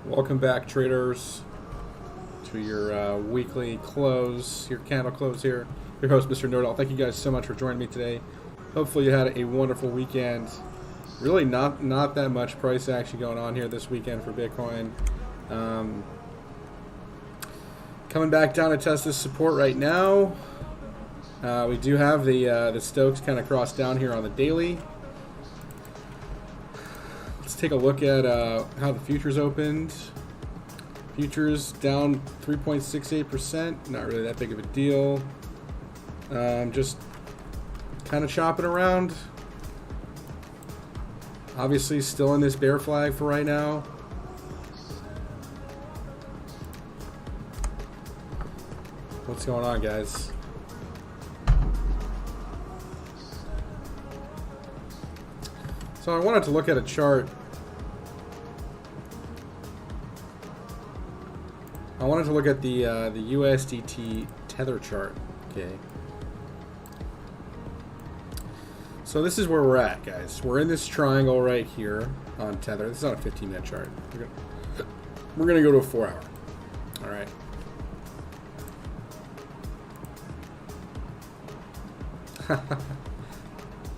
Welcome back, traders, to your weekly close, your candle close here. Your host, Mr. Nerdall. Thank you guys so much for joining me today. Hopefully you had a wonderful weekend. Really not that much price action going on here this weekend for Bitcoin. Coming back down to test this support right now. We do have the Stokes kind of crossed down here on the daily. Let's take a look at how the futures opened. Futures down 3.68%. Not really that big of a deal. Just kind of chopping around. Obviously still in this bear flag for right now. What's going on, guys? So I wanted to look at a chart. I wanted to look at the USDT tether chart. Okay. So this is where we're at, guys. We're in this triangle right here on tether. This is not a 15-minute chart. We're gonna go to a 4-hour. All right.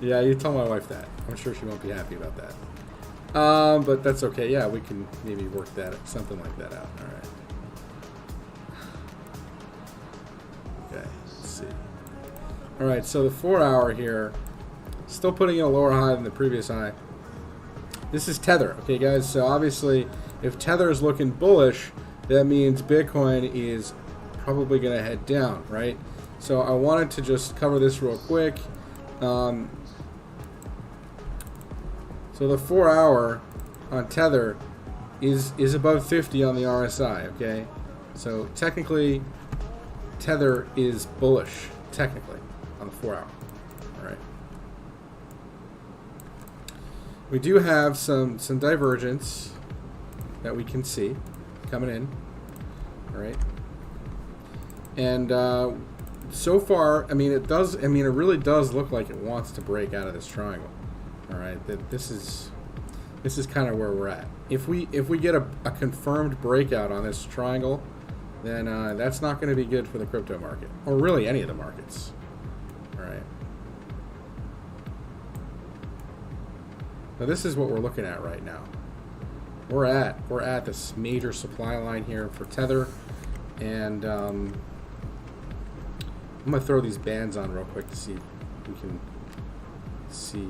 Yeah, you tell my wife that. I'm sure she won't be happy about that. But that's okay. Yeah, we can maybe work that, something like that out. All right. Okay, let's see. All right, so the 4-hour here, still putting in a lower high than the previous high. This is tether, okay, guys? So obviously, if tether is looking bullish, that means Bitcoin is probably going to head down, right? So I wanted to just cover this real quick. So the 4-hour on tether is above 50 on the RSI, okay? So technically, tether is bullish, technically, on the 4-hour, all right? We do have some divergence that we can see coming in, all right? And so far, I mean, it really does look like it wants to break out of this triangle. All right, this is kind of where we're at. If we get a confirmed breakout on this triangle, then that's not going to be good for the crypto market, or really any of the markets. All right. Now this is what we're looking at right now. We're at this major supply line here for tether, and I'm gonna throw these bands on real quick to see if we can see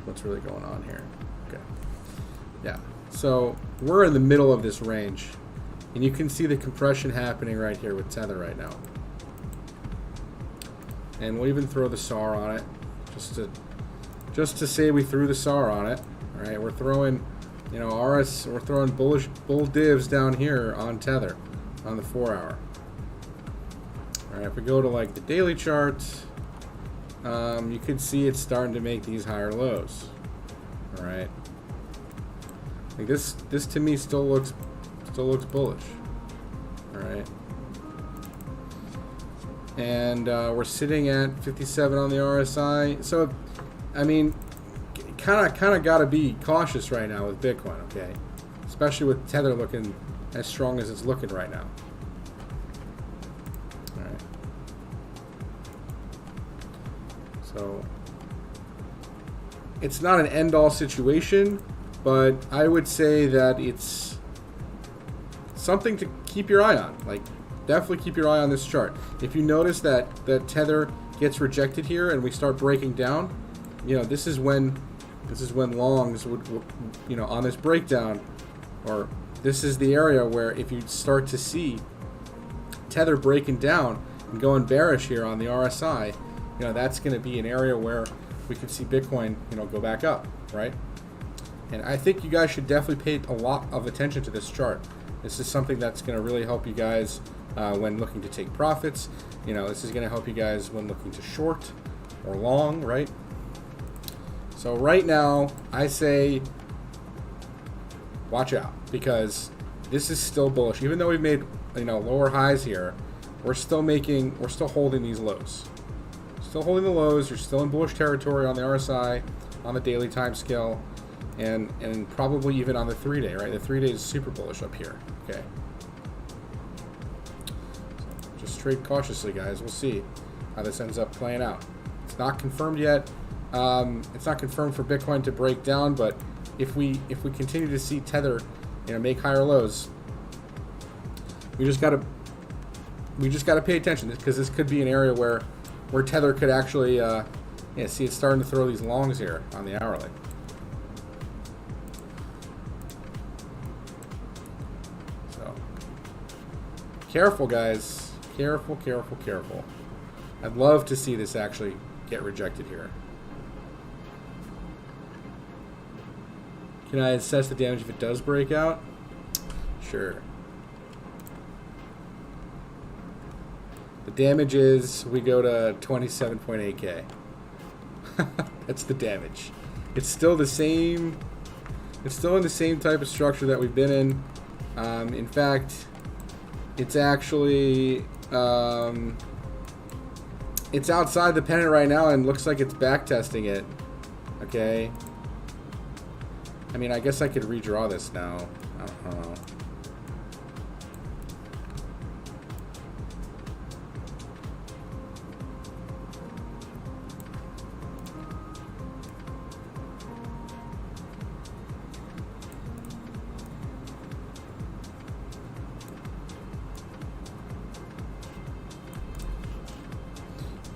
what's really going on here. Okay. Yeah. So we're in the middle of this range, and you can see the compression happening right here with tether right now. And we'll even throw the SAR on it, just to say we threw the SAR on it. All right. We're throwing, you know, we're throwing bull divs down here on tether on the 4-hour. All right. If we go to like the daily chart, you can see it's starting to make these higher lows. All right, like this to me still looks bullish. All right, and we're sitting at 57 on the RSI. So, I mean, kind of got to be cautious right now with Bitcoin. Okay, especially with tether looking as strong as it's looking right now. So it's not an end-all situation, but I would say that it's something to keep your eye on. Like, definitely keep your eye on this chart. If you notice that tether gets rejected here and we start breaking down, you know, this is when longs would, you know, on this breakdown, or this is the area where if you start to see tether breaking down and going bearish here on the RSI, you know, that's going to be an area where we could see Bitcoin, you know, go back up, right? And I think you guys should definitely pay a lot of attention to this chart. This is something that's going to really help you guys when looking to take profits. You know, this is going to help you guys when looking to short or long, right? So right now, I say watch out, because this is still bullish. Even though we've made, you know, lower highs here, we're still holding these lows. Still holding the lows. You're still in bullish territory on the RSI, on the daily time scale. and probably even on the 3-day, right? The 3-day is super bullish up here. Okay. So just trade cautiously, guys. We'll see how this ends up playing out. It's not confirmed yet. It's not confirmed for Bitcoin to break down, but if we continue to see Tether, make higher lows, we just gotta pay attention, because this could be an area where Tether could actually, see it's starting to throw these longs here on the hourly. So careful, guys. Careful, careful, careful. I'd love to see this actually get rejected here. Can I assess the damage if it does break out? Sure. The damage is we go to 27.8K. That's the damage. It's still the same. It's still in the same type of structure that we've been in. In fact, it's actually it's outside the pennant right now and looks like it's back testing it. Okay. I mean, I guess I could redraw this now. I don't know.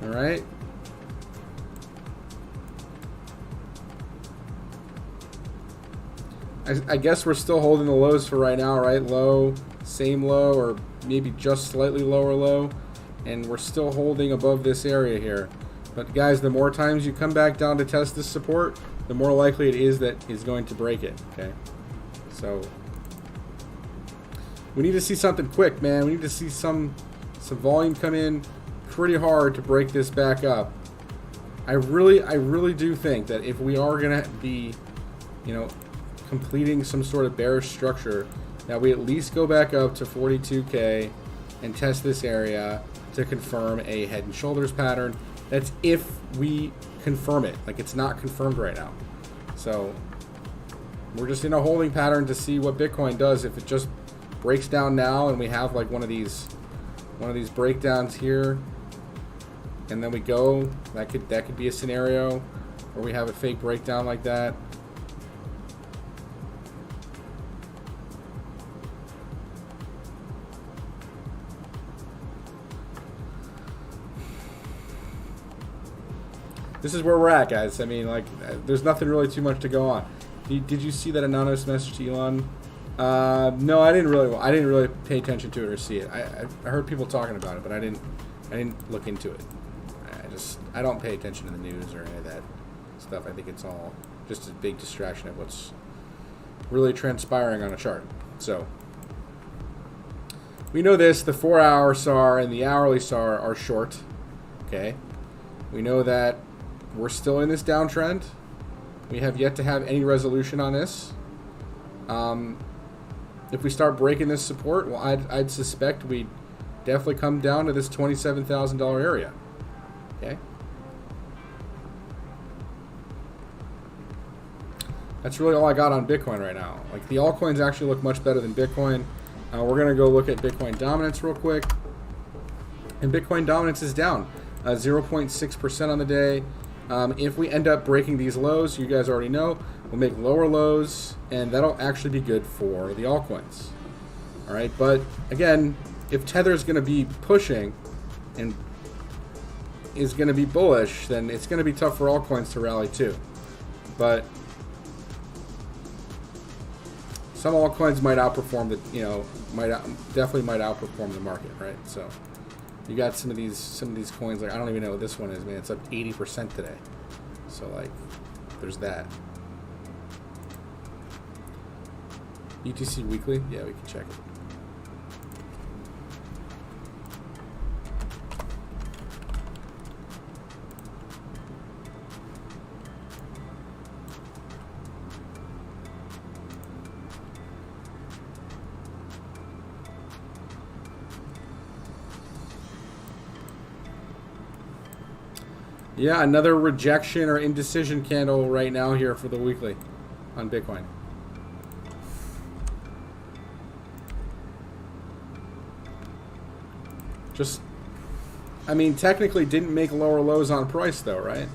All right. I guess we're still holding the lows for right now, right? Low, same low, or maybe just slightly lower low. And we're still holding above this area here. But guys, the more times you come back down to test this support, the more likely it is that it's going to break it, okay? So we need to see something quick, man. We need to see some volume come in pretty hard to break this back up. I really do think that if we are going to be, completing some sort of bearish structure, that we at least go back up to 42K and test this area to confirm a head and shoulders pattern. That's if we confirm it. Like, it's not confirmed right now. So we're just in a holding pattern to see what Bitcoin does. If it just breaks down now and we have like one of these breakdowns here, and then we go, that could be a scenario where we have a fake breakdown like that. This is where we're at, guys. I mean, like, there's nothing really too much to go on. Did you see that anonymous message to Elon? No, I didn't really pay attention to it or see it. I heard people talking about it, but I didn't look into it. I don't pay attention to the news or any of that stuff. I think it's all just a big distraction of what's really transpiring on a chart. So we know this: the 4-hour SAR and the hourly SAR are short. Okay, we know that we're still in this downtrend. We have yet to have any resolution on this. If we start breaking this support, well, I'd suspect we'd definitely come down to this $27,000 area. Okay. That's really all I got on Bitcoin right now. Like, the altcoins actually look much better than Bitcoin. We're going to go look at Bitcoin dominance real quick. And Bitcoin dominance is down 0.6% on the day. If we end up breaking these lows, you guys already know, we'll make lower lows, and that'll actually be good for the altcoins. All right, but again, if Tether is going to be pushing and is going to be bullish, then it's going to be tough for altcoins to rally too. But some altcoins might outperform definitely might outperform the market, right? So you got some of these coins, like, I don't even know what this one is, man. It's up 80% today. So, like, there's that. BTC Weekly? Yeah, we can check it. Yeah, another rejection or indecision candle right now here for the weekly. on Bitcoin. Just, I mean, technically didn't make lower lows on price though, right?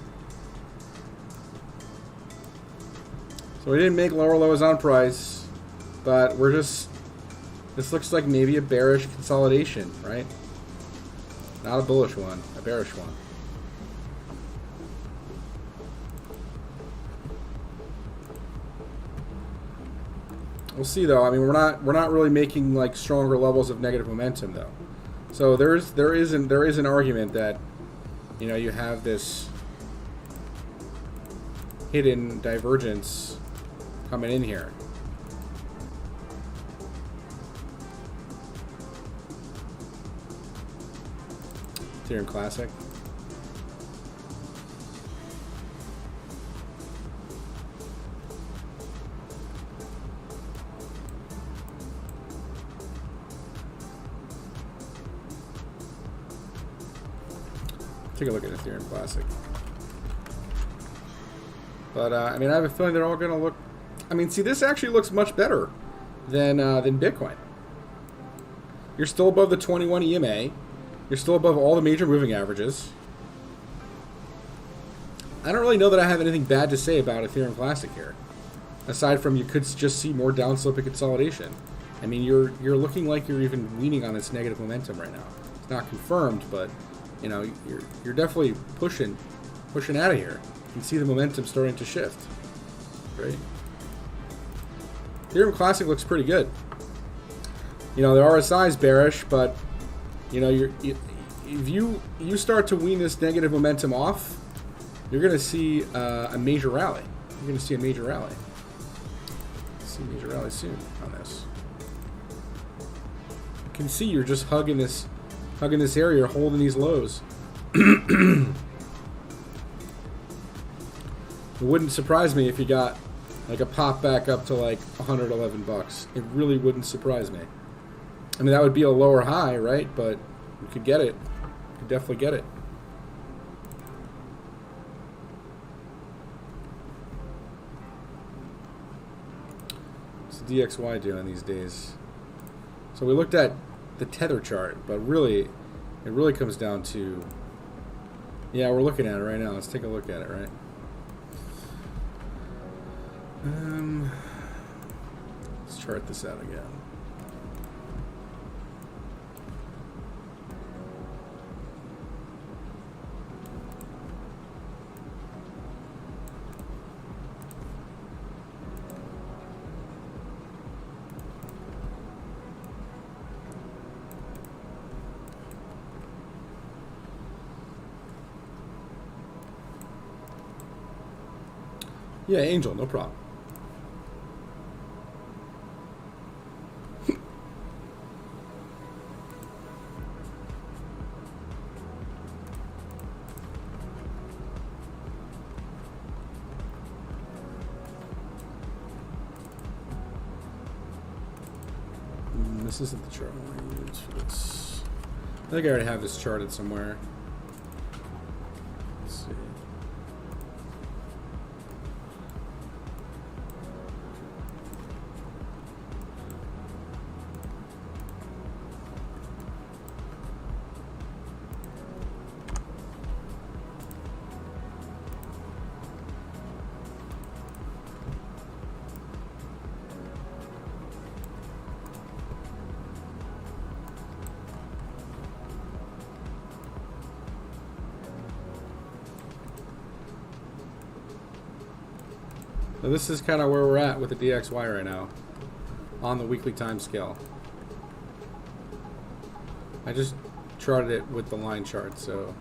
So we didn't make lower lows on price, but we're just, this looks like maybe a bearish consolidation, right? Not a bullish one, a bearish one. We'll see though. I mean, we're not really making like stronger levels of negative momentum though. So there is an argument that, you know, you have this hidden divergence coming in here. Ethereum Classic. Take a look at Ethereum Classic. But I mean, I have a feeling they're all going to look. I mean, see, this actually looks much better than Bitcoin. You're still above the 21 EMA. You're still above all the major moving averages. I don't really know that I have anything bad to say about Ethereum Classic here, aside from you could just see more downsloping consolidation. I mean, you're looking like you're even leaning on this negative momentum right now. It's not confirmed, but you know, you're definitely pushing out of here. You can see the momentum starting to shift. Right? Ethereum Classic looks pretty good. You know, the RSI is bearish, but you know, if you start to wean this negative momentum off, you're going to see a major rally. You're going to see a major rally. See a major rally soon on this. You can see you're just hugging this area, holding these lows. It wouldn't surprise me if you got like a pop back up to like 111 bucks. It really wouldn't surprise me. I mean, that would be a lower high, right? But you could get it. You could definitely get it. What's the DXY doing these days? So we looked at the tether chart, but really, it really comes down to, yeah, we're looking at it right now. Let's take a look at it, right? Let's chart this out again. Yeah, Angel, no problem. This isn't the chart I want to use for this. I think I already have this charted somewhere. Let's see. So this is kind of where we're at with the DXY right now on the weekly time scale. I just charted it with the line chart, so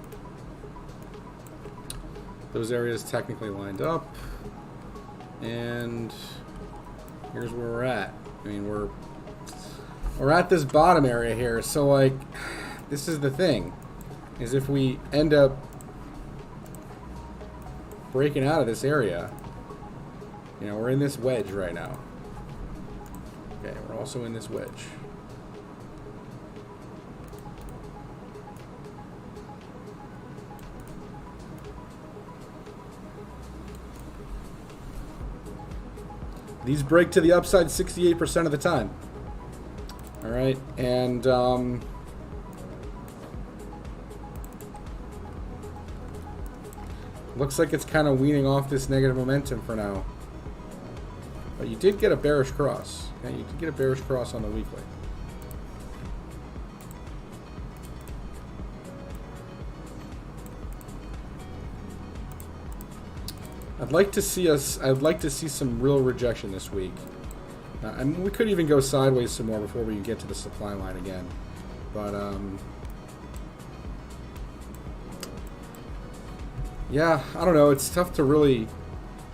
those areas technically lined up, and here's where we're at. I mean, we're at this bottom area here, so like, this is the thing, is if we end up breaking out of this area, you know, we're in this wedge right now. Okay, we're also in this wedge. these break to the upside 68% of the time. All right, and looks like it's kind of weaning off this negative momentum for now. But you did get a bearish cross. Okay? You did get a bearish cross on the weekly. I'd like to see some real rejection this week. I mean, we could even go sideways some more before we get to the supply line again. But, yeah, I don't know. It's tough to really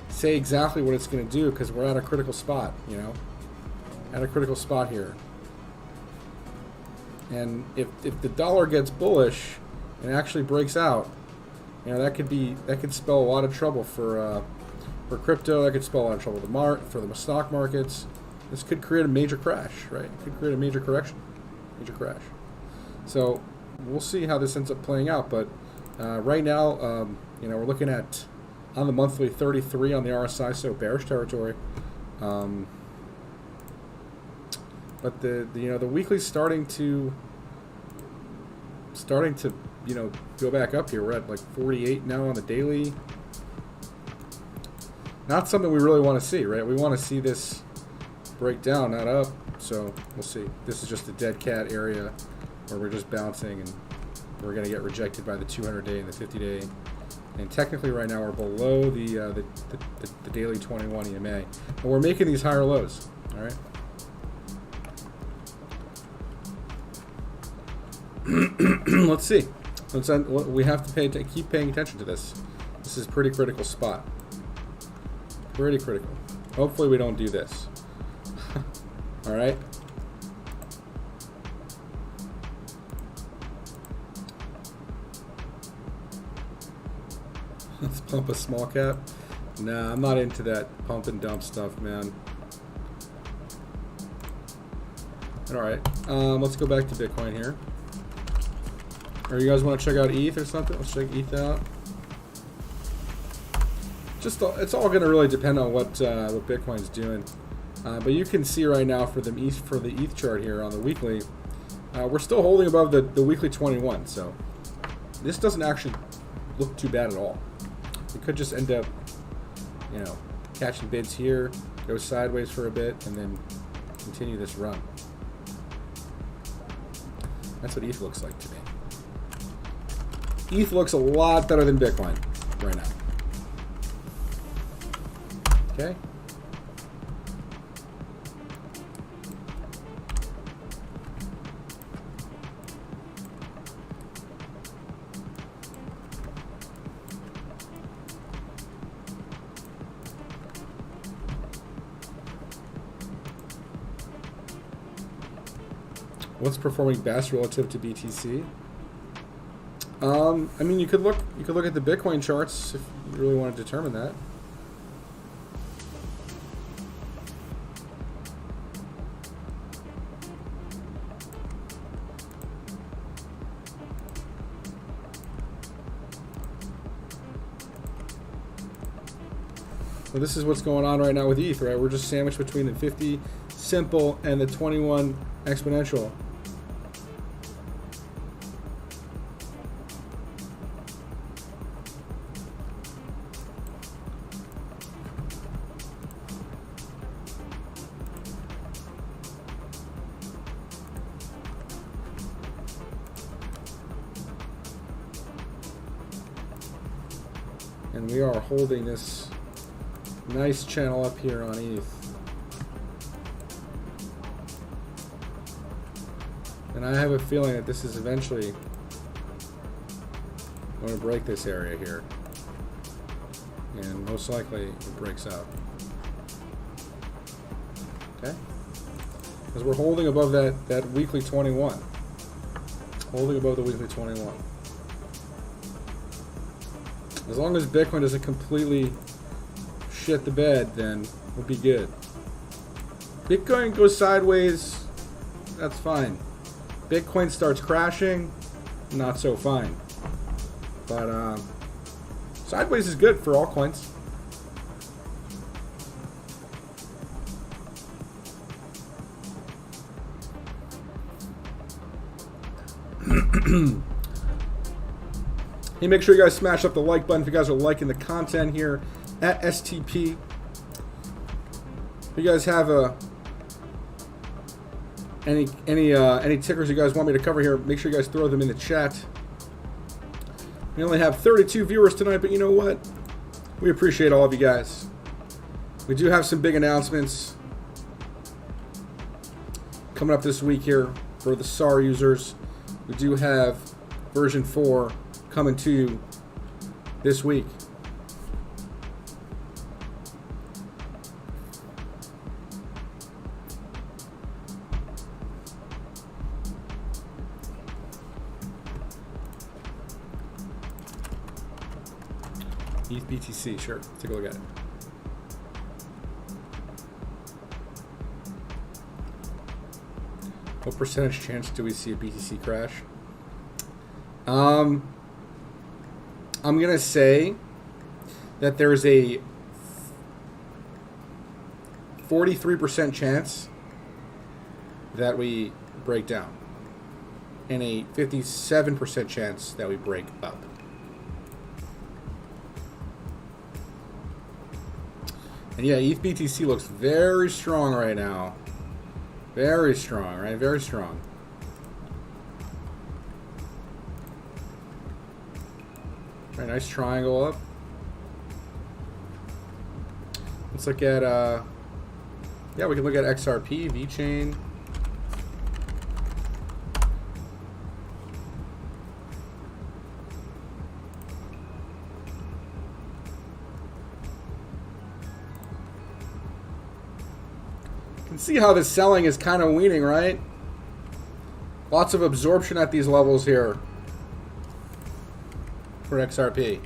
say exactly what it's going to do because we're at a critical spot, you know? At a critical spot here. And if the dollar gets bullish and actually breaks out, you know, that could spell a lot of trouble for crypto. That could spell a lot of trouble for the stock markets. This could create a major crash, right? It could create a major correction, major crash. So we'll see how this ends up playing out. But right now, you know, we're looking at on the monthly 33 on the RSI, so bearish territory. But the weekly's starting to you know, go back up here. We're at like 48 now on the daily. Not something we really want to see, right? We want to see this break down, not up. So we'll see. This is just a dead cat area where we're just bouncing, and we're going to get rejected by the 200-day and the 50-day. And technically, right now we're below the daily 21 EMA, and we're making these higher lows. All right. Let's see. We have to keep paying attention to this. This is a pretty critical spot. Pretty critical. Hopefully we don't do this. All right. Let's pump a small cap. Nah, I'm not into that pump and dump stuff, man. All right. Let's go back to Bitcoin here. Or you guys want to check out ETH or something? Let's check ETH out. It's all going to really depend on what Bitcoin's doing. But you can see right now for the ETH chart here on the weekly, we're still holding above the weekly 21. So this doesn't actually look too bad at all. We could just end up, you know, catching bids here, go sideways for a bit, and then continue this run. That's what ETH looks like to me. ETH looks a lot better than Bitcoin right now. Okay. What's performing best relative to BTC? I mean, you could look at the Bitcoin charts if you really want to determine that. So this is what's going on right now with ETH, right? We're just sandwiched between the 50 simple and the 21 exponential. And we are holding this nice channel up here on ETH. And I have a feeling that this is eventually going to break this area here. And most likely it breaks out. Okay? Because we're holding above that weekly 21. Holding above the weekly 21. As long as Bitcoin doesn't completely shit the bed, then we'll be good. Bitcoin goes sideways, that's fine. Bitcoin starts crashing, not so fine. But sideways is good for altcoins. Hey, make sure you guys smash up the like button if you guys are liking the content here at STP. If you guys have any tickers you guys want me to cover here, make sure you guys throw them in the chat. We only have 32 viewers tonight, but you know what? We appreciate all of you guys. We do have some big announcements coming up this week here for the SAR users. We do have version 4 coming to you this week. ETH BTC, sure. Take a look at it. What percentage chance do we see a BTC crash? I'm going to say that there's a 43% chance that we break down and a 57% chance that we break up. And yeah, ETH BTC looks very strong right now. Very strong, right? Very strong. Right, nice triangle up. Let's look at, yeah, we can look at XRP, VeChain. See how the selling is kind of weaning, right? Lots of absorption at these levels here for XRP.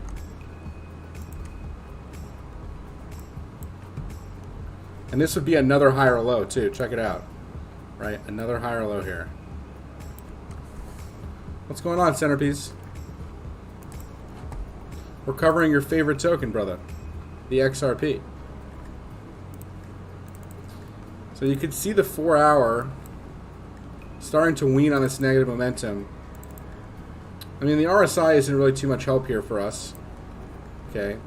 And this would be another higher low too. Check it out. Right? Another higher low here. What's going on, Centerpiece? We're covering your favorite token, brother. The XRP. So you can see the 4-hour starting to wean on this negative momentum. I mean, the RSI isn't really too much help here for us. Okay.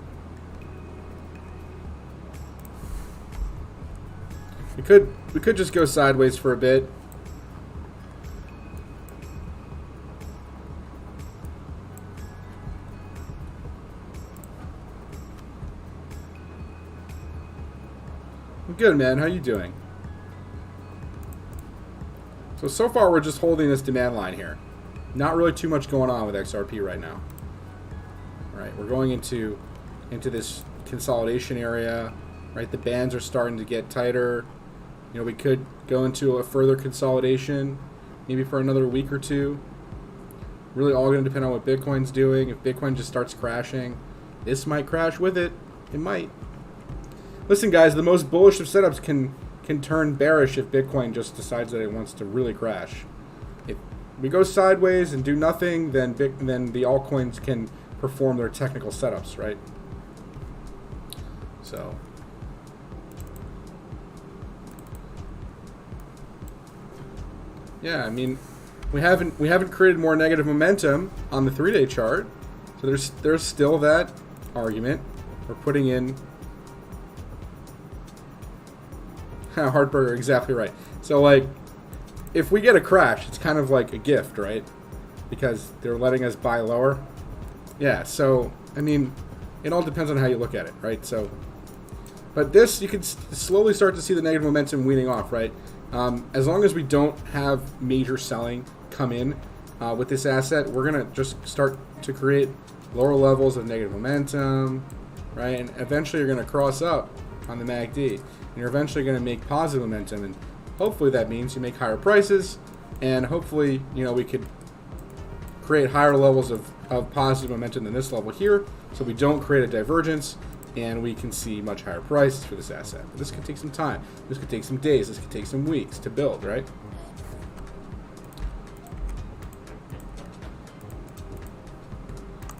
We could just go sideways for a bit. I'm good, man. How you doing? So far we're just holding this demand line here. Not really too much going on with XRP right now. Right, we're going into this consolidation area. Right, the bands are starting to get tighter. You know, we could go into a further consolidation, maybe for another week or two. Really all going to depend on what Bitcoin's doing. If Bitcoin just starts crashing, this might crash with it. It might. Listen, guys, the most bullish of setups can turn bearish if Bitcoin just decides that it wants to really crash. If we go sideways and do nothing, then the altcoins can perform their technical setups, right? So, yeah, I mean, we haven't created more negative momentum on the 3-day chart, so there's still that argument. We're putting in. Hardburger, exactly right. So, like, if we get a crash, it's kind of like a gift, right? Because they're letting us buy lower. Yeah, so, I mean, it all depends on how you look at it, right? So, but this, you can slowly start to see the negative momentum weaning off, right? As long as we don't have major selling come in with this asset, we're going to just start to create lower levels of negative momentum, right? And eventually you're going to cross up on the MACD. And you're eventually going to make positive momentum, and hopefully that means you make higher prices, and hopefully, you know, we could create higher levels of positive momentum than this level here, so we don't create a divergence, and we can see much higher prices for this asset. But this could take some time. This could take some days. This could take some weeks to build, right?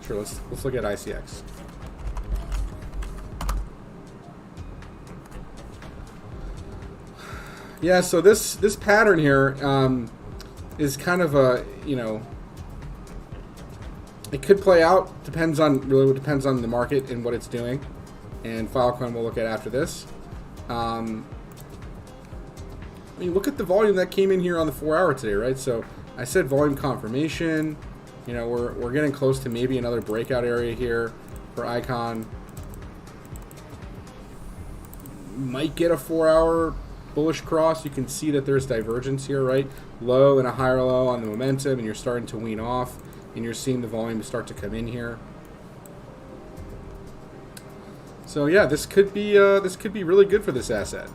Sure, let's look at ICX. Yeah, so this pattern here is kind of a, you know, It could play out. Depends on the market and what it's doing. And Filecoin we'll look at after this. I mean, look at the volume that came in here on the 4-hour today, right? So I said volume confirmation. You know, we're getting close to maybe another breakout area here for Icon. Might get a 4-hour bullish cross. You can see that there's divergence here, right? Low and a higher low on the momentum, and you're starting to wean off, and you're seeing the volume start to come in here. So yeah, this could be really good for this asset.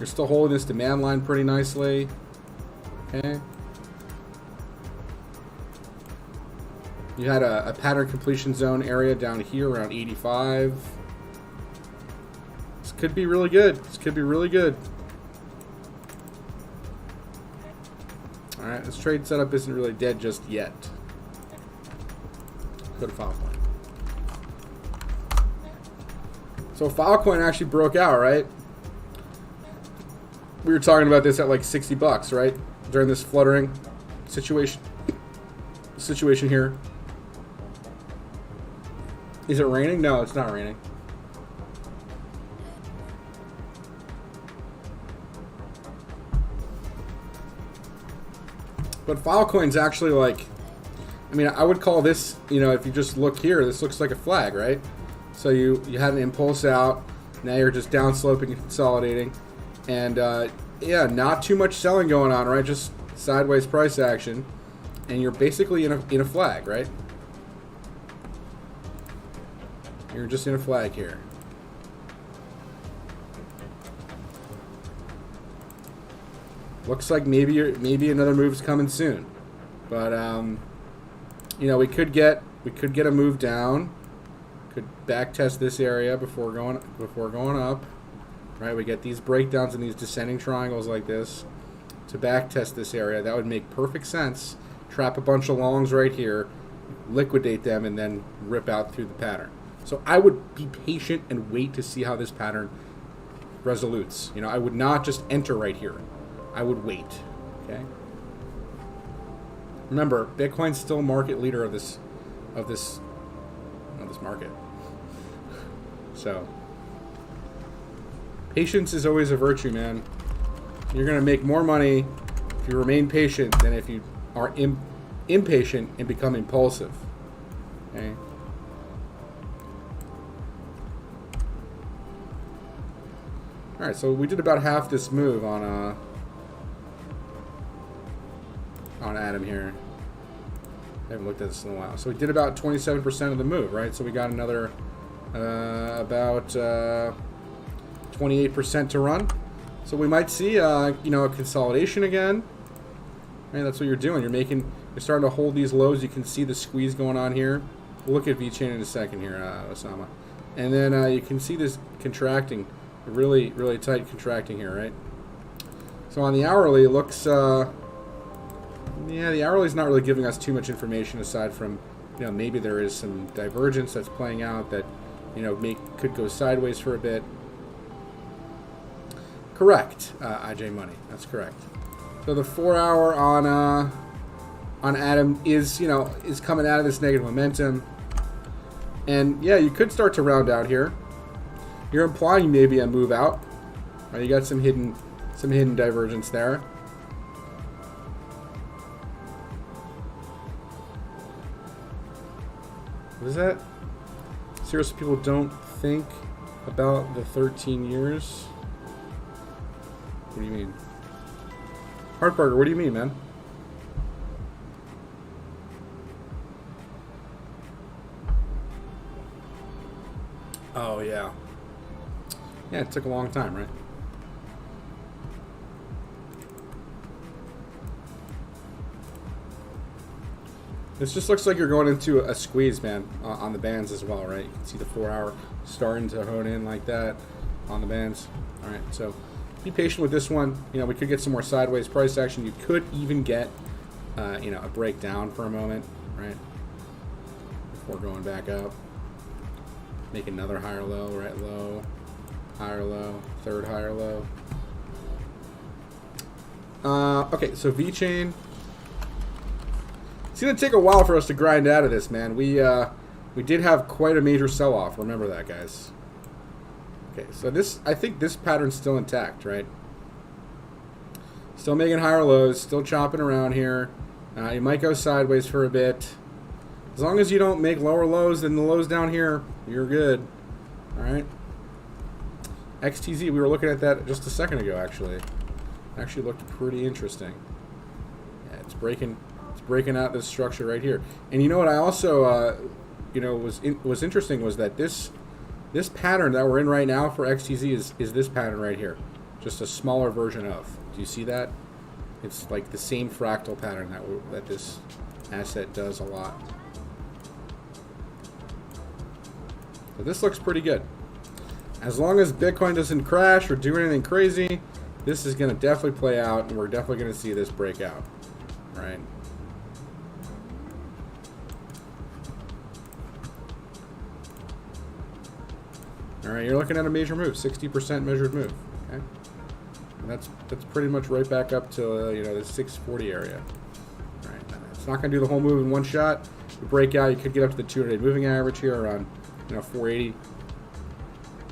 You're still holding this demand line pretty nicely. Okay. You had a pattern completion zone area down here around 85. This could be really good. This could be really good. Alright, this trade setup isn't really dead just yet. Go to Filecoin. So Filecoin actually broke out, right? We were talking about this at like $60, right? During this fluttering situation here. Is it raining? No, it's not raining. But Filecoin's actually like, I mean, I would call this, you know, if you just look here, this looks like a flag, right? So you had an impulse out, now you're just downsloping and consolidating. And yeah, not too much selling going on, right? Just sideways price action. And you're basically in a flag, right? You're just in a flag here. Looks like maybe another move's coming soon, but you know, we could get a move down. Could back test this area before going up, right? We get these breakdowns and these descending triangles like this to back test this area. That would make perfect sense. Trap a bunch of longs right here, liquidate them, and then rip out through the pattern. So I would be patient and wait to see how this pattern resolutes. You know, I would not just enter right here. I would wait. Okay. Remember, Bitcoin's still market leader of this market. So patience is always a virtue, man. You're gonna make more money if you remain patient than if you are impatient and become impulsive. Okay. All right, so we did about half this move on Adam here. I haven't looked at this in a while. So we did about 27% of the move, right? So we got another about 28% to run. So we might see, you know, a consolidation again. Right, that's what you're doing. You're starting to hold these lows. You can see the squeeze going on here. We'll look at VeChain in a second here, Osama. And then you can see this contracting, really, really tight contracting here, right? So on the hourly, it looks, yeah, the hourly is not really giving us too much information aside from, you know, maybe there is some divergence that's playing out that, you know, could go sideways for a bit. Correct, IJ Money. That's correct. So the 4-hour on Adam is, you know, is coming out of this negative momentum, and yeah, you could start to round out here. You're implying maybe a move out. Right, you got some hidden divergence there. What is that? Seriously, people don't think about the 13 years? What do you mean? Heartburger, what do you mean, man? Oh, yeah. Yeah, it took a long time, right? This just looks like you're going into a squeeze, man, on the bands as well, right? You can see the 4-hour starting to hone in like that on the bands. All right, so be patient with this one. You know, we could get some more sideways price action. You could even get, you know, a breakdown for a moment, right? Before going back up. Make another higher low, right low, higher low, third higher low. Okay, so VeChain. It's gonna take a while for us to grind out of this, man. We did have quite a major sell-off. Remember that, guys. Okay, so this, I think this pattern's still intact, right? Still making higher lows, still chopping around here. You might go sideways for a bit. As long as you don't make lower lows than the lows down here, you're good. All right. XTZ, we were looking at that just a second ago, actually. Actually looked pretty interesting. Yeah, it's breaking out this structure right here. And you know what I also, you know, was interesting was that this pattern that we're in right now for XTZ is this pattern right here. Just a smaller version of. Do you see that? It's like the same fractal pattern that this asset does a lot. So this looks pretty good. As long as Bitcoin doesn't crash or do anything crazy, this is going to definitely play out, and we're definitely going to see this break out. Right? All right, you're looking at a major move, 60% measured move. Okay, and that's pretty much right back up to you know, the 640 area. All right, it's not going to do the whole move in one shot. You break out, you could get up to the 200-day moving average here around, you know, 480.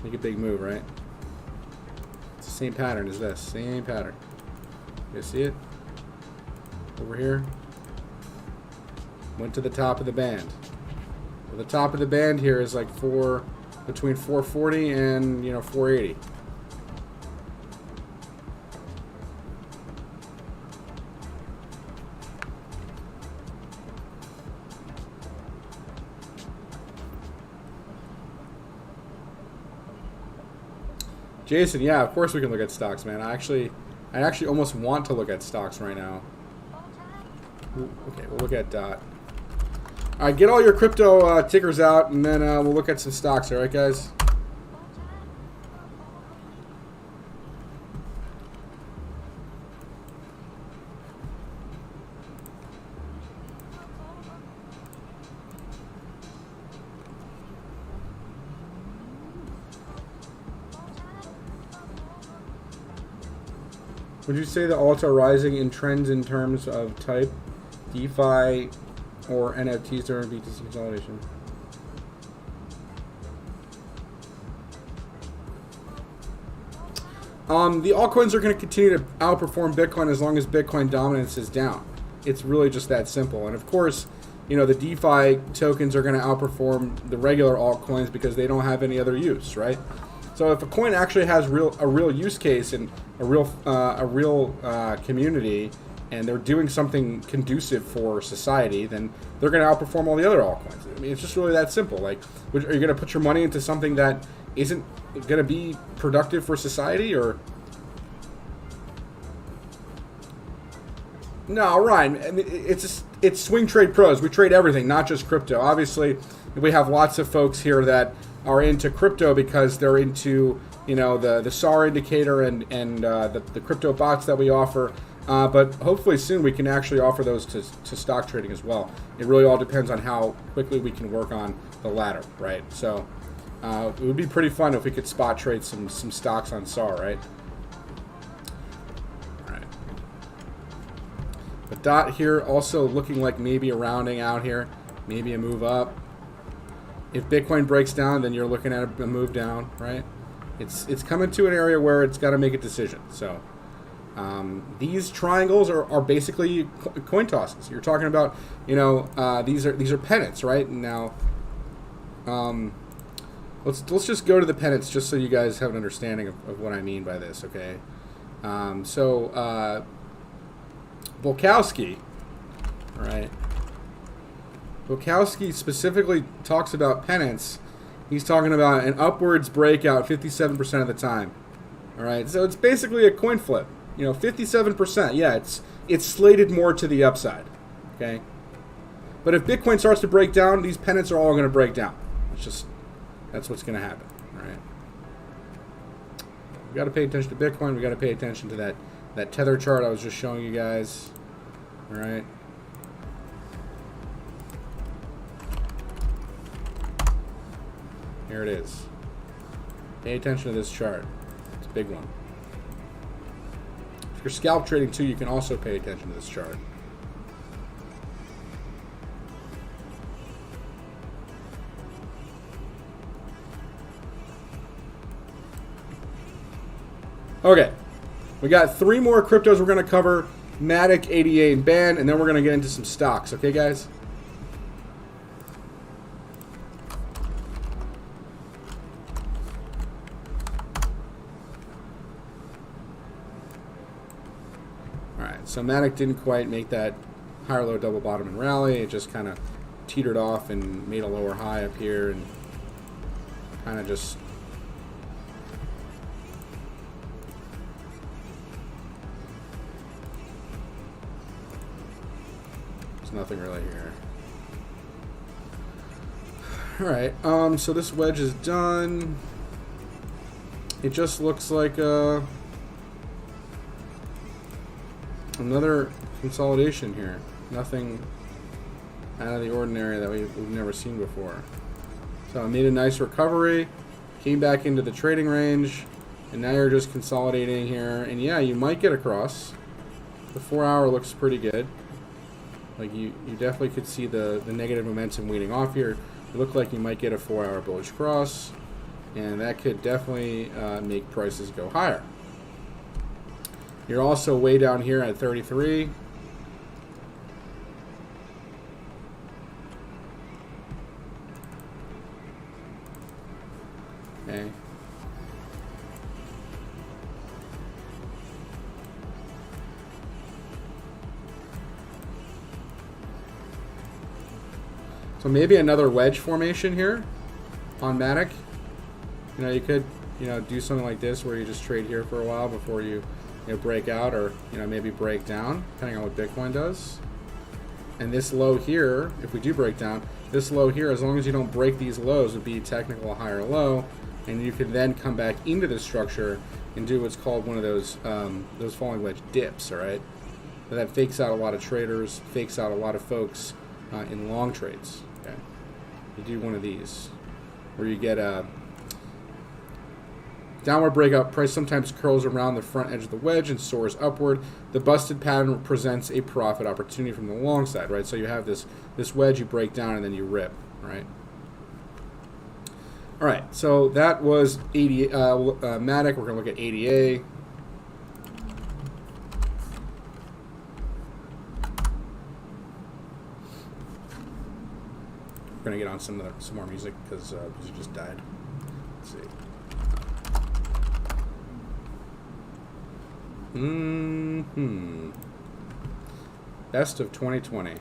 Make a big move, right? It's the same pattern as this, same pattern. You see it? Over here. Went to the top of the band. Well, the top of the band here is like between 440 and, you know, 480. Jason, yeah, of course we can look at stocks, man. I actually almost want to look at stocks right now. Okay, we'll look at DOT. All right, get all your crypto tickers out, and then we'll look at some stocks. All right, guys. Would you say the alts are rising in trends in terms of type, DeFi, or NFTs during BTC consolidation? The altcoins are going to continue to outperform Bitcoin as long as Bitcoin dominance is down. It's really just that simple. And of course, you know, the DeFi tokens are going to outperform the regular altcoins because they don't have any other use, right? So if a coin actually has a real use case and a real community, and they're doing something conducive for society, then they're going to outperform all the other altcoins. I mean, it's just really that simple. Like, are you going to put your money into something that isn't going to be productive for society, or? No, Ryan. I mean, it's Swing Trade Pros. We trade everything, not just crypto. Obviously, we have lots of folks here that are into crypto because they're into, you know, the SAR indicator and the crypto bots that we offer. But hopefully soon we can actually offer those to stock trading as well. It really all depends on how quickly we can work on the latter, right? So it would be pretty fun if we could spot trade some stocks on SAR, right? All right. But DOT here also looking like maybe a rounding out here, maybe a move up. If Bitcoin breaks down, then you're looking at a move down, right? It's coming to an area where it's got to make a decision. So these triangles are basically coin tosses. You're talking about, you know, these are pennants, right? Now, let's just go to the pennants just so you guys have an understanding of what I mean by this, okay? Volkowski, right? Volkowski specifically talks about pennants. He's talking about an upwards breakout 57% of the time. All right, so it's basically a coin flip. You know, 57%. Yeah, it's slated more to the upside. Okay, but if Bitcoin starts to break down, these pennants are all going to break down. That's what's going to happen. All right. We got to pay attention to Bitcoin. We got to pay attention to that tether chart I was just showing you guys. All right. Here it is. Pay attention to this chart. It's a big one. If you're scalp trading too, you can also pay attention to this chart. Okay, we got 3 more cryptos we're going to cover. Matic, ADA, and BAN, and then we're going to get into some stocks. Okay, guys? Alright, so Matic didn't quite make that higher low double bottom and rally. It just kind of teetered off and made a lower high up here and kind of just... Nothing really here. Alright, so this wedge is done. It just looks like another consolidation here. Nothing out of the ordinary that we've never seen before. So I made a nice recovery, came back into the trading range, and now you're just consolidating here. And yeah, you might get across. The 4 hour looks pretty good. Like you definitely could see the negative momentum weaning off here. It looked like you might get a 4 hour bullish cross, and that could definitely make prices go higher. You're also way down here at 33. Okay. So maybe another wedge formation here on Matic. You know, you could, do something like this where you just trade here for a while before you break out, or maybe break down, depending on what Bitcoin does. And this low here, if we do break down, this low here, as long as you don't break these lows, would be technical higher low, and you could then come back into the structure and do what's called one of those falling wedge dips. All right, but that fakes out a lot of traders, fakes out a lot of folks in long trades. Okay, you do one of these where you get a downward breakout. Price sometimes curls around the front edge of the wedge and soars upward. The busted pattern presents a profit opportunity from the long side, right? So you have this wedge, you break down, and then you rip, right? All right, so that was Matic. We're going to look at ADA. We're going to get on some more music because music just died. Let's see. Best of 2020.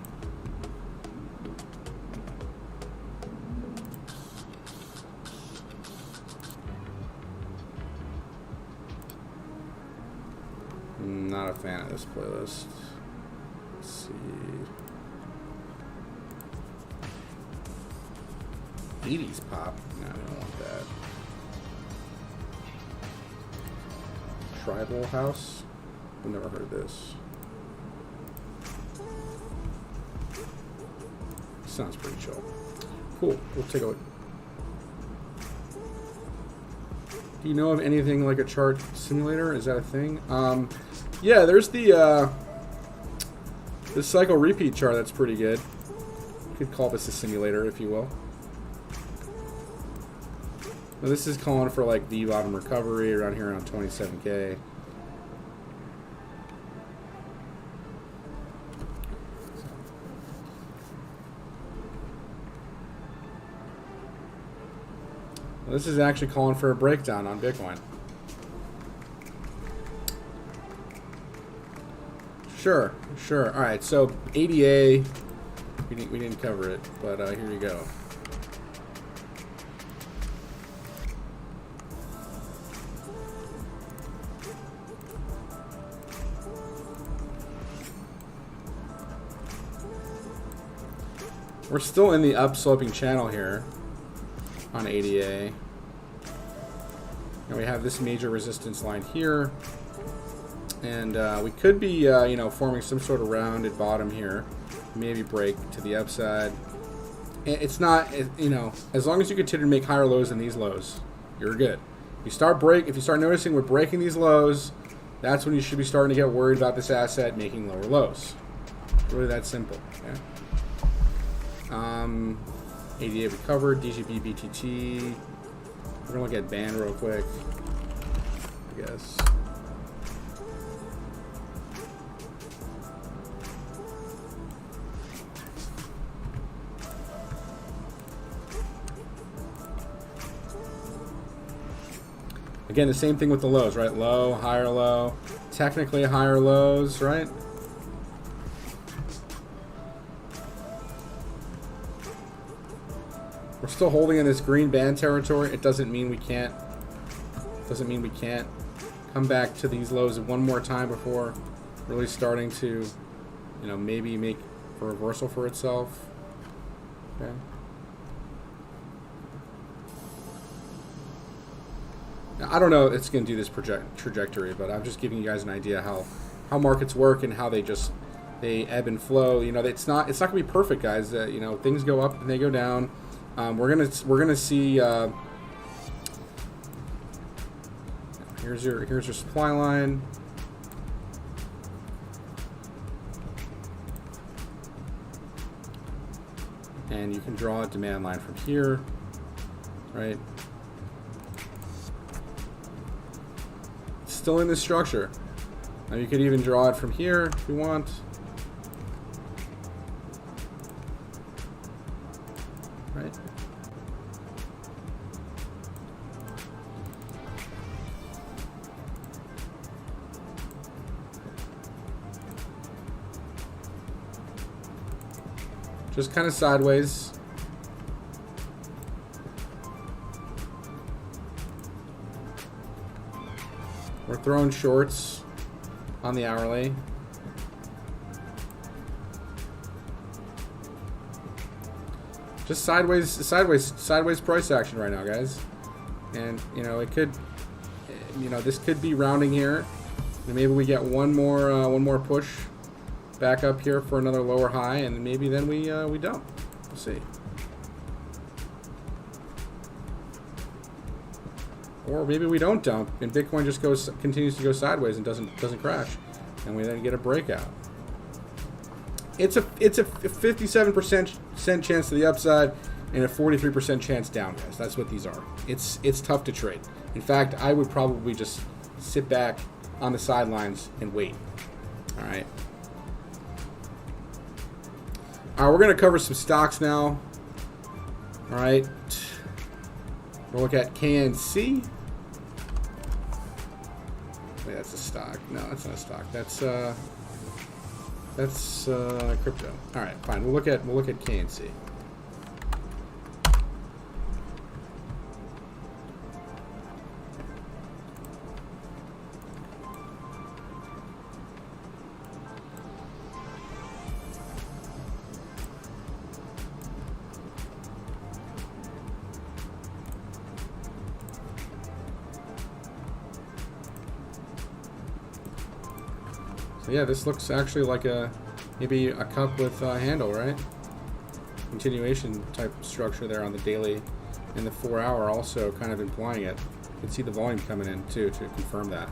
Not a fan of this playlist. Let's see. 80s pop. No, I don't want that. Tribal House. I've never heard this. Sounds pretty chill. Cool. We'll take a look. Do you know of anything like a chart simulator? Is that a thing? Yeah, there's the cycle repeat chart. That's pretty good. You could call this a simulator, if you will. Now this is calling for like the bottom recovery around here around 27K. Well, this is actually calling for a breakdown on Bitcoin. Sure. All right, so ADA, we didn't cover it, but here you go. We're still in the upsloping channel here on ADA. And we have this major resistance line here. And we could be, forming some sort of rounded bottom here. Maybe break to the upside. It's not, as long as you continue to make higher lows than these lows, you're good. If you start noticing we're breaking these lows, that's when you should be starting to get worried about this asset making lower lows. It's really that simple. Okay? ADA recovered, DGB, BTT. We're gonna look at BAN real quick. guess. Again, the same thing with the lows, right? Low, higher low. Technically higher lows, right? We're still holding in this green band territory. It doesn't mean we can't. Doesn't mean we can't come back to these lows one more time before really starting to, you know, maybe make a reversal for itself. Okay. Now, I don't know if it's going to do this trajectory, but I'm just giving you guys an idea how markets work and how they ebb and flow. You know, it's not going to be perfect, guys. You know, things go up and they go down. We're gonna see. Here's your supply line. And you can draw a demand line from here, right? It's still in this structure. Now you could even draw it from here if you want. Right? Just kind of sideways. We're throwing shorts on the hourly. Just sideways price action right now, guys. And you know, it could, you know, this could be rounding here, and maybe we get one more push back up here for another lower high, and maybe then we dump. We'll see. Or maybe we don't dump, and Bitcoin just continues to go sideways and doesn't crash, and we then get a breakout. It's a 57% chance to the upside and a 43% chance down, guys. That's what these are. It's tough to trade. In fact, I would probably just sit back on the sidelines and wait. All right. All right, we're going to cover some stocks now. All right. We'll look at KNC. Wait, that's a stock. No, that's not a stock. That's crypto. All right, fine. We'll look at KNC. Yeah, this looks actually like maybe a cup with a handle, right? Continuation type structure there on the daily and the 4 hour also kind of implying it. You can see the volume coming in too to confirm that.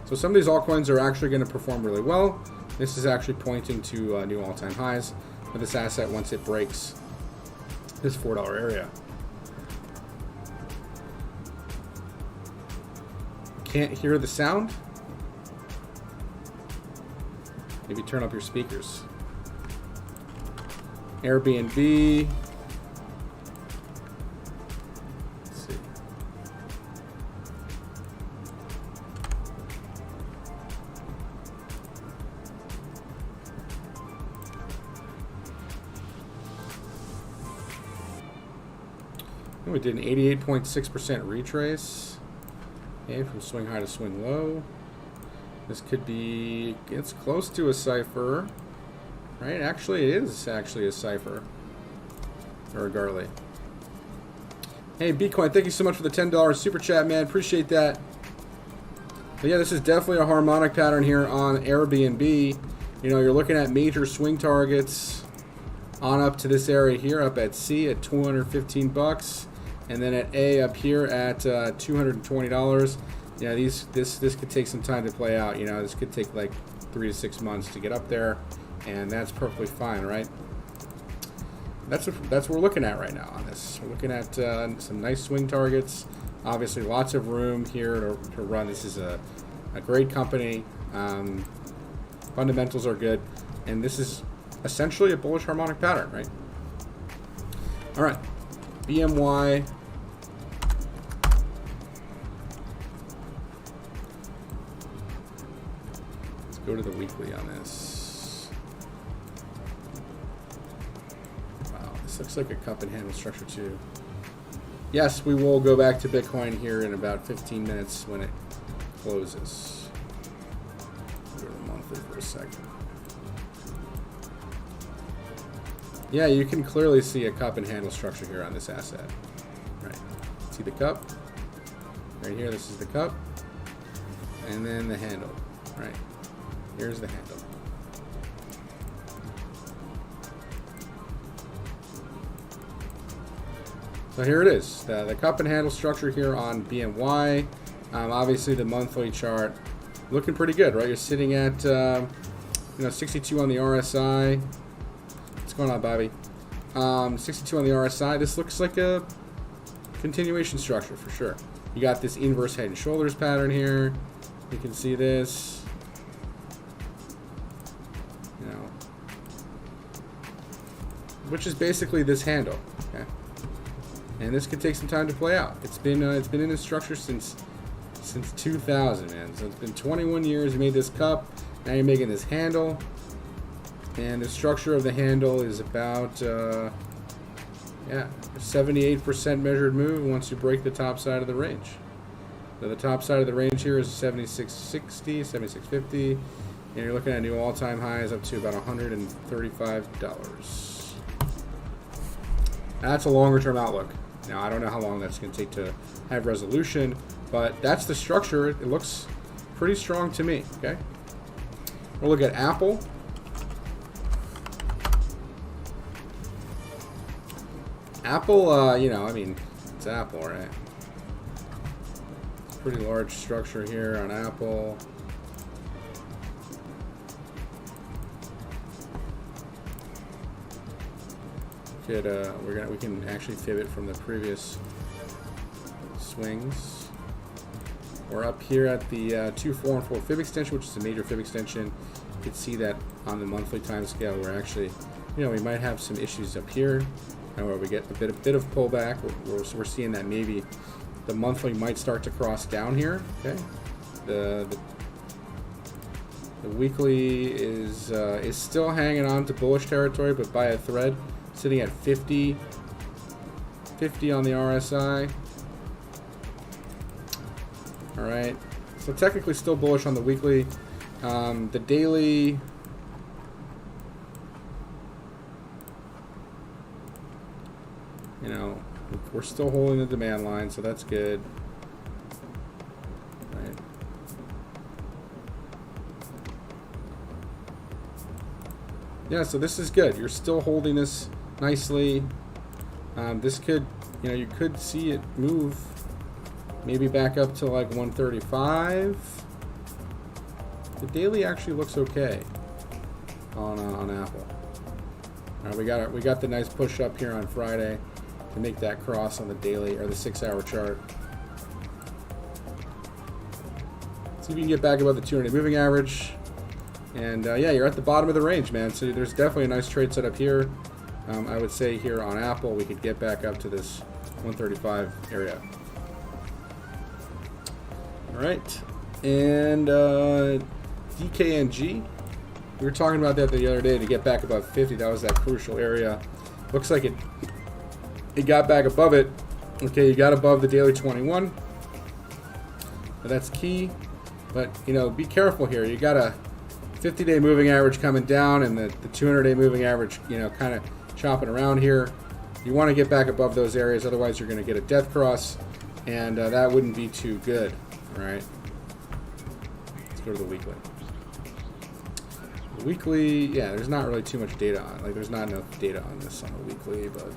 So some of these altcoins are actually going to perform really well. This is actually pointing to new all-time highs for this asset once it breaks this $4 area. Can't hear the sound? Maybe turn up your speakers. Airbnb. Let's see. We did an 88.6% retrace. Okay, from swing high to swing low. This could be, it's close to a cipher, right? Actually, it is actually a cipher, or a Garley. Hey, Bitcoin, thank you so much for the $10 super chat, man. Appreciate that. But yeah, this is definitely a harmonic pattern here on Airbnb. You know, you're looking at major swing targets on up to this area here, up at C at 215 bucks, and then at A up here at $220. Yeah, this could take some time to play out. You know, this could take like 3 to 6 months to get up there, and that's perfectly fine, right? That's what we're looking at right now on this. We're looking at some nice swing targets, Obviously, lots of room here to run. This is a great company. Fundamentals are good, and this is essentially a bullish harmonic pattern, right? All right, BMY. Let's go to the weekly on this. Wow, this looks like a cup and handle structure too. Yes, we will go back to Bitcoin here in about 15 minutes when it closes. Go to the monthly for a second. Yeah, you can clearly see a cup and handle structure here on this asset. Right. See the cup? Right here, this is the cup. And then the handle. Right. Here's the handle. So here it is, the cup and handle structure here on BMY. Obviously, the monthly chart looking pretty good, right? You're sitting at 62 on the RSI. What's going on, Bobby? 62 on the RSI. This looks like a continuation structure for sure. You got this inverse head and shoulders pattern here. You can see this. Which is basically this handle. Okay. And this could take some time to play out. It's been in this structure since 2000, man. So it's been 21 years. You made this cup. Now you're making this handle. And the structure of the handle is about 78% measured move once you break the top side of the range. So the top side of the range here is 76.60, 76.50, and you're looking at new all-time highs up to about $135. That's a longer-term outlook. Now, I don't know how long that's going to take to have resolution, but that's the structure. It looks pretty strong to me, okay? We'll look at Apple. Apple, it's Apple, right? Pretty large structure here on Apple. We can actually fib it from the previous swings. We're up here at the 2, 4, and 4 fib extension, which is a major fib extension. You can see that on the monthly time scale. We're actually, we might have some issues up here, where we get a bit of pullback. We're seeing that maybe the monthly might start to cross down here. Okay, the weekly is still hanging on to bullish territory, but by a thread. Sitting at 50 on the RSI. All right, so technically still bullish on the weekly. The daily, we're still holding the demand line, so that's good. Right. Yeah, so this is good. You're still holding this nicely. This could, you could see it move maybe back up to like 135. The daily actually looks okay on Apple. All right, we got the nice push up here on Friday to make that cross on the daily or the 6-hour chart. See if you can get back above the 200-day moving average. And yeah, you're at the bottom of the range, man. So there's definitely a nice trade set up here. I would say here on Apple, we could get back up to this 135 area. All right, and DKNG. We were talking about that the other day to get back above 50. That was that crucial area. Looks like it got back above it. Okay, you got above the daily 21. But that's key. But be careful here. You got a 50-day moving average coming down, and the 200-day moving average, kind of chopping around here. You want to get back above those areas, otherwise you're going to get a death cross, and that wouldn't be too good. All right. Let's go to the weekly. The weekly, yeah, there's not really too much data on. There's not enough data on this on the weekly, but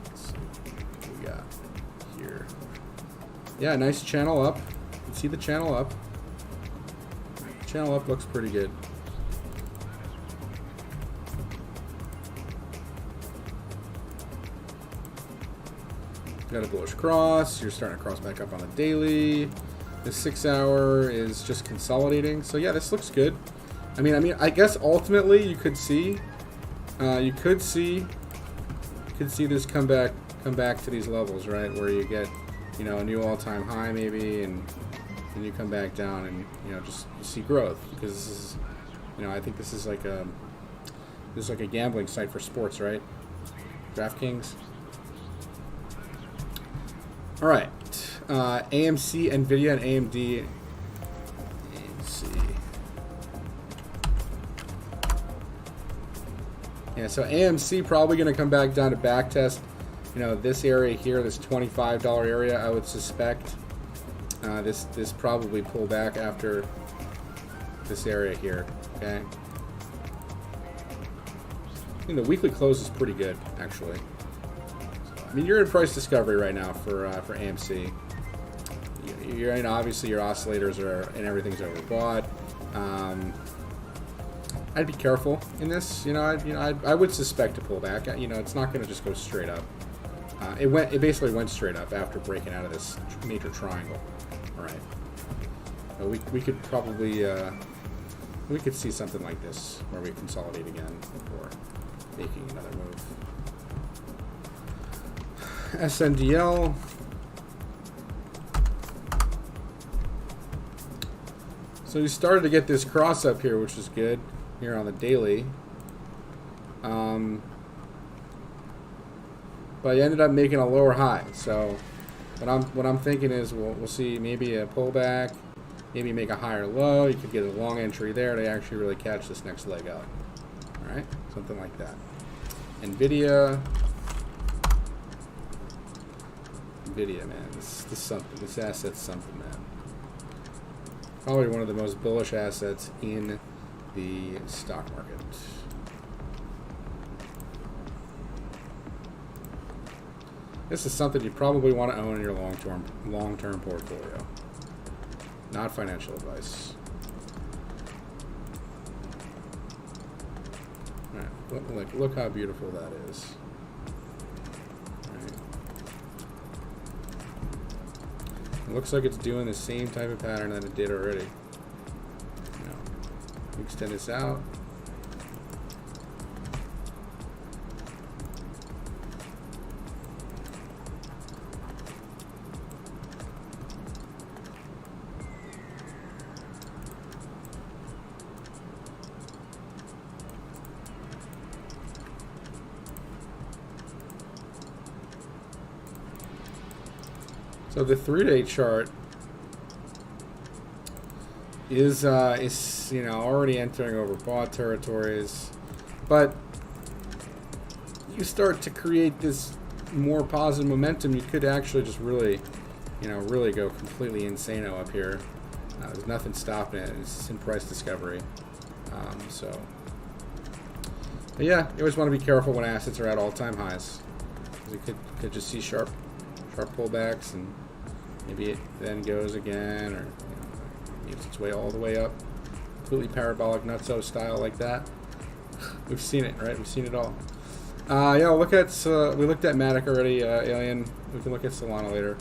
let's see what we got here. Yeah, nice channel up. You can see the channel up. Channel up looks pretty good. got a bullish cross. You're starting to cross back up on the daily. The 6 hour is just consolidating. So yeah, this looks good. I guess ultimately you could see this come back to these levels, right, where you get, you know, a new all-time high maybe, and you come back down, and, you know, just you see growth, because this is, you know, I think this is like a gambling site for sports, right? DraftKings. All right, AMC, Nvidia, and AMD. Yeah, so AMC probably going to come back down to backtest, you know, this area here, this $25 area. I would suspect this probably pull back after this area here. Okay. I mean, the weekly close is pretty good, actually. So, I mean, you're in price discovery right now for AMC. You're in, obviously your oscillators are and everything's overbought. I'd be careful in this. You know, I would suspect a pullback. You know, it's not going to just go straight up. It basically went straight up after breaking out of this major triangle. All right. So we could probably we could see something like this where we consolidate again before making another move. SNDL. So we started to get this cross up here, which is good. Here on the daily, but I ended up making a lower high. So what I'm thinking is we'll see maybe a pullback, maybe make a higher low. You could get a long entry there to actually really catch this next leg up. All right, something like that. Nvidia, man, this asset's something, man. Probably one of the most bullish assets in the stock market. This is something you probably want to own in your long-term portfolio. Not financial advice. All right, look how beautiful that is. All right. It looks like it's doing the same type of pattern that it did already. Extend this out. So the 3-day chart is you know, already entering overbought territories, but you start to create this more positive momentum, you could actually just really, you know, really go completely insano up here. There's nothing stopping it. It's in price discovery. But yeah, you always want to be careful when assets are at all-time highs, because you could just see sharp pullbacks, and maybe it then goes again, or makes its way all the way up, completely parabolic nutso style like that. We've seen it, right? We've seen it all. Yeah, we looked at Matic already, Alien. We can look at Solana later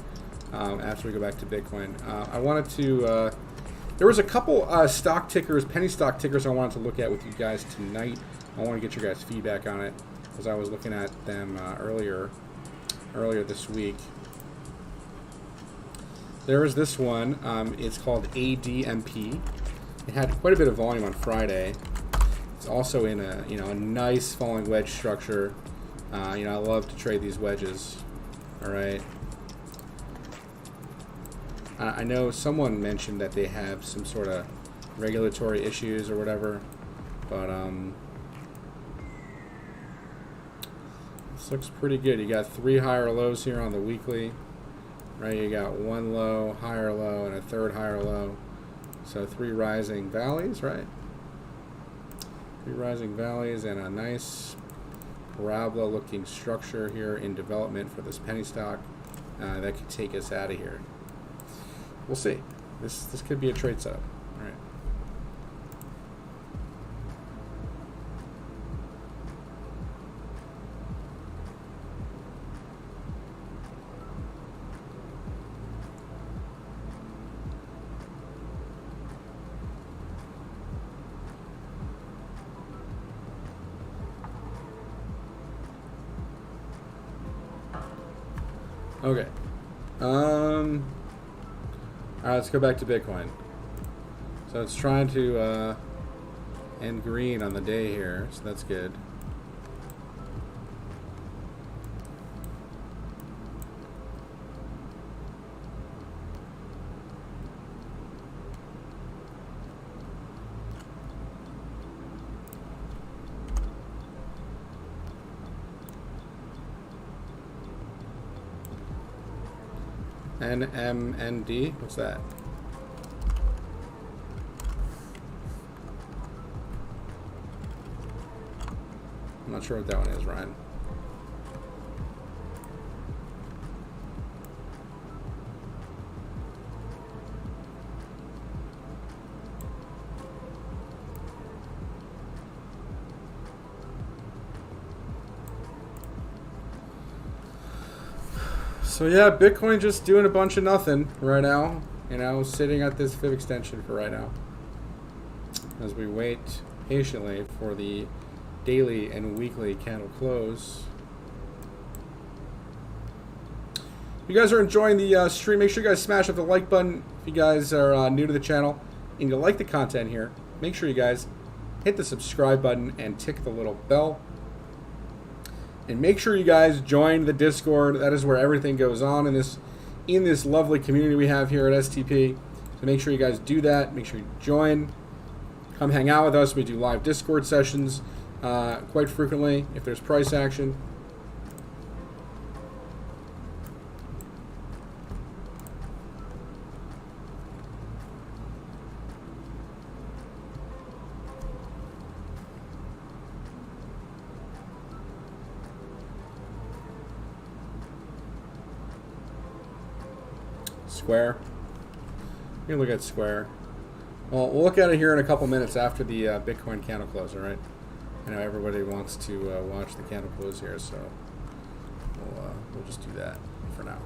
after we go back to Bitcoin. I wanted to. There was a couple stock tickers, penny stock tickers, I wanted to look at with you guys tonight. I want to get your guys' feedback on it, because I was looking at them earlier this week. There was this one. It's called ADMP. It had quite a bit of volume on Friday. It's also in a a nice falling wedge structure. I love to trade these wedges. All right. I know someone mentioned that they have some sort of regulatory issues or whatever, but this looks pretty good. You got 3 higher lows here on the weekly. Right, you got 1 low, higher low, and a 3rd higher low. So 3 rising valleys, right? 3 rising valleys and a nice parabola-looking structure here in development for this penny stock that could take us out of here. We'll see. This could be a trade setup. All right. Okay. All right, let's go back to Bitcoin. So it's trying to end green on the day here, so that's good. NMND, what's that? I'm not sure what that one is, Ryan. So yeah, Bitcoin just doing a bunch of nothing right now. You know, sitting at this fib extension for right now. As we wait patiently for the daily and weekly candle close. If you guys are enjoying the stream, make sure you guys smash up the like button. If you guys are new to the channel and you like the content here, make sure you guys hit the subscribe button and tick the little bell. And make sure you guys join the Discord. That is where everything goes on in this lovely community we have here at STP. So make sure you guys do that. Make sure you join. Come hang out with us. We do live Discord sessions quite frequently if there's price action. Square. You can look at Square. Well, we'll look at it here in a couple minutes after the Bitcoin candle close, all right? I know everybody wants to watch the candle close here, so we'll just do that for now.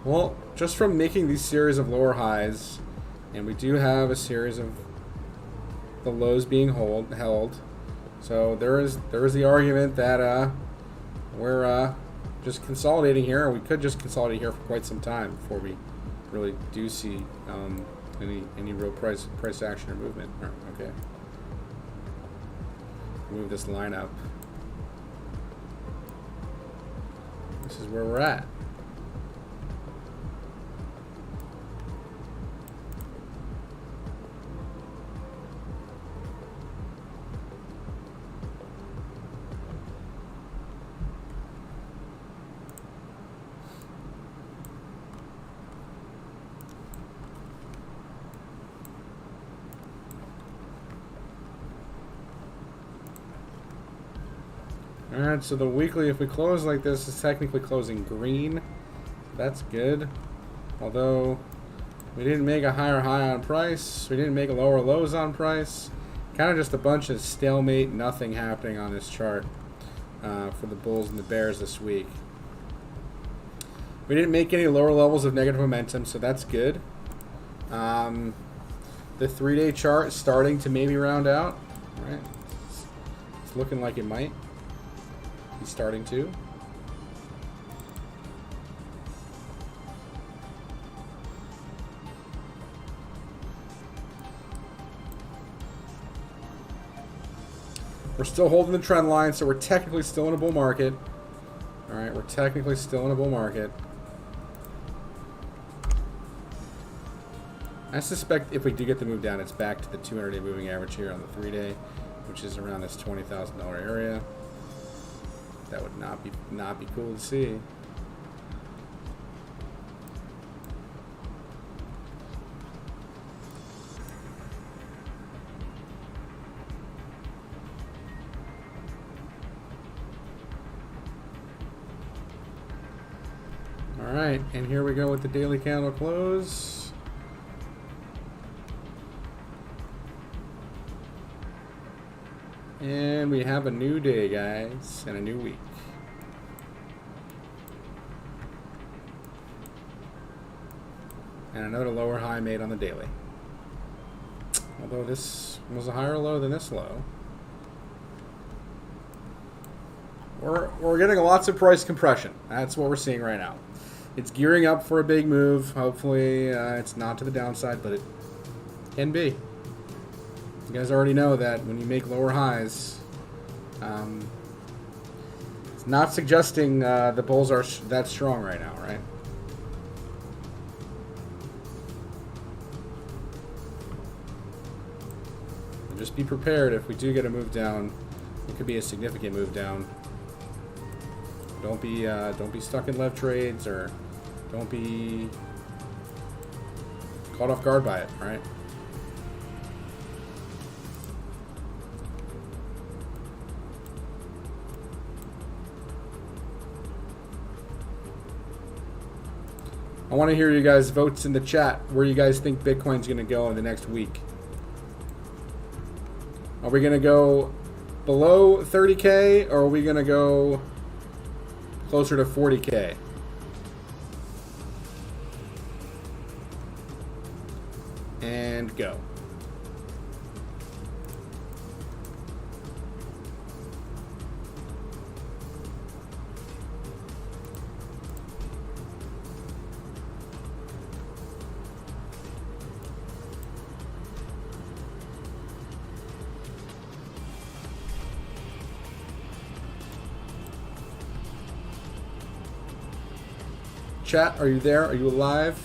Well, just from making these series of lower highs, and we do have a series of the lows being held. So there is the argument that we're just consolidating here, and we could just consolidate here for quite some time before we really do see any real price action or movement. Okay, move this line up. This is where we're at. Alright, so the weekly, if we close like this, is technically closing green. That's good. Although, we didn't make a higher high on price. We didn't make a lower lows on price. Kind of just a bunch of stalemate, nothing happening on this chart for the bulls and the bears this week. We didn't make any lower levels of negative momentum, so that's good. The 3-day chart is starting to maybe round out. All right, it's looking like it might. He's starting to. We're still holding the trend line, so we're technically still in a bull market. All right, we're technically still in a bull market. I suspect if we do get the move down, it's back to the 200-day moving average here on the 3-day, which is around this $20,000 area. That would not be cool to see. All All right, and here we go with the daily candle close. And we have a new day, guys, and a new week. And another lower high made on the daily. Although this was a higher low than this low. We're getting lots of price compression. That's what we're seeing right now. It's gearing up for a big move. Hopefully it's not to the downside, but it can be. You guys already know that when you make lower highs, it's not suggesting the bulls are that strong right now, right? And just be prepared if we do get a move down. It could be a significant move down. Don't be stuck in left trades, or don't be caught off guard by it, right? I want to hear you guys' votes in the chat where you guys think Bitcoin's going to go in the next week. Are we going to go below 30K, or are we going to go closer to 40K? And go. Chat, are you there? Are you alive?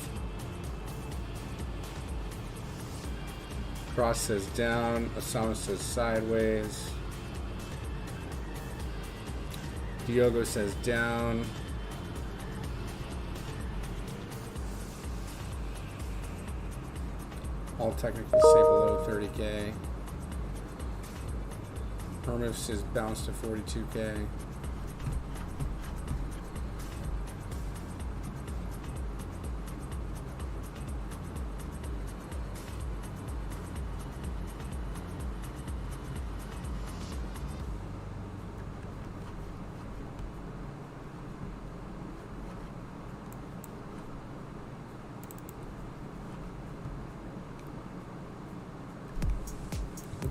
Cross says down. Osama says sideways. Diogo says down. All technicals say below 30K. Hermif says bounce to 42K.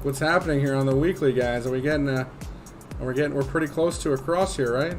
What's happening here on the weekly, guys? Are we getting we're pretty close to a cross here, right?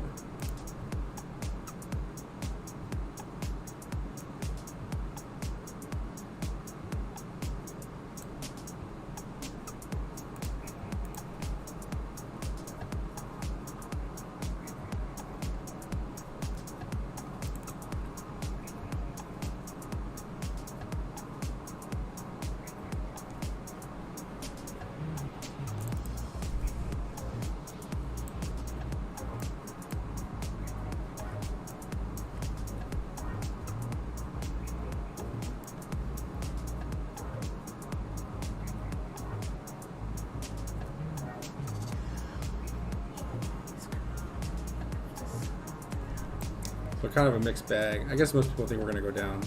So kind of a mixed bag. I guess most people think we're going to go down.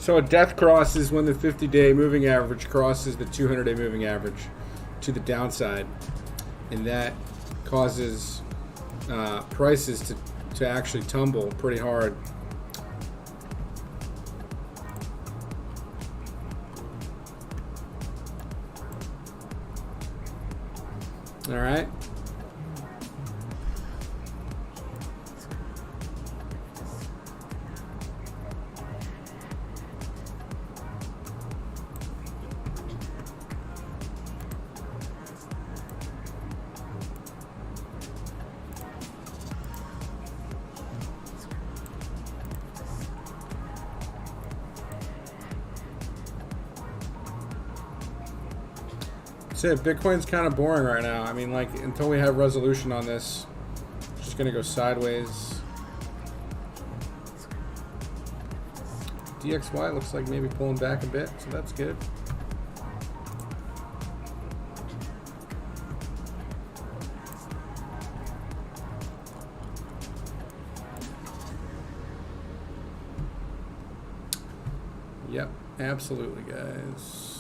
So a death cross is when the 50-day moving average crosses the 200-day moving average to the downside, and that causes prices to actually tumble pretty hard. All right. So Bitcoin's kind of boring right now. I mean, like, until we have resolution on this, it's just going to go sideways. DXY looks like maybe pulling back a bit, so that's good. Yep, absolutely, guys.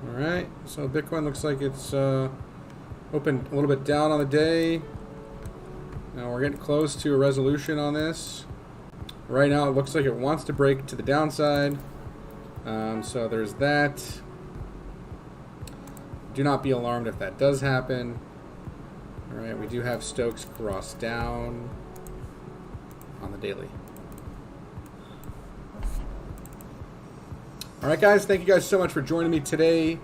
Alright, so Bitcoin looks like it's opened a little bit down on the day. Now we're getting close to a resolution on this. Right now it looks like it wants to break to the downside. So there's that. Do not be alarmed if that does happen. Alright, we do have Stokes cross down on the daily. Alright guys, thank you guys so much for joining me today.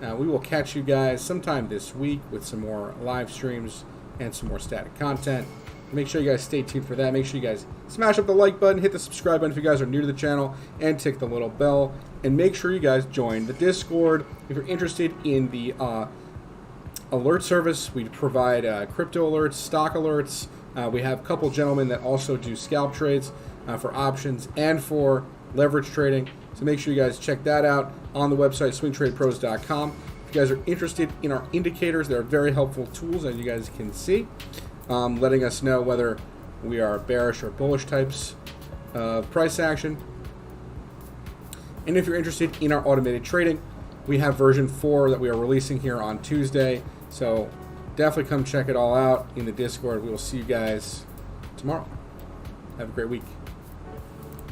We will catch you guys sometime this week with some more live streams and some more static content. Make sure you guys stay tuned for that. Make sure you guys smash up the like button, hit the subscribe button if you guys are new to the channel, and tick the little bell. And make sure you guys join the Discord if you're interested in the alert service. We provide crypto alerts, stock alerts. We have a couple gentlemen that also do scalp trades for options and for leverage trading. So make sure you guys check that out on the website, swingtradepros.com. If you guys are interested in our indicators, they're very helpful tools, as you guys can see, letting us know whether we are bearish or bullish types of price action. And if you're interested in our automated trading, we have version 4 that we are releasing here on Tuesday. So definitely come check it all out in the Discord. We will see you guys tomorrow. Have a great week.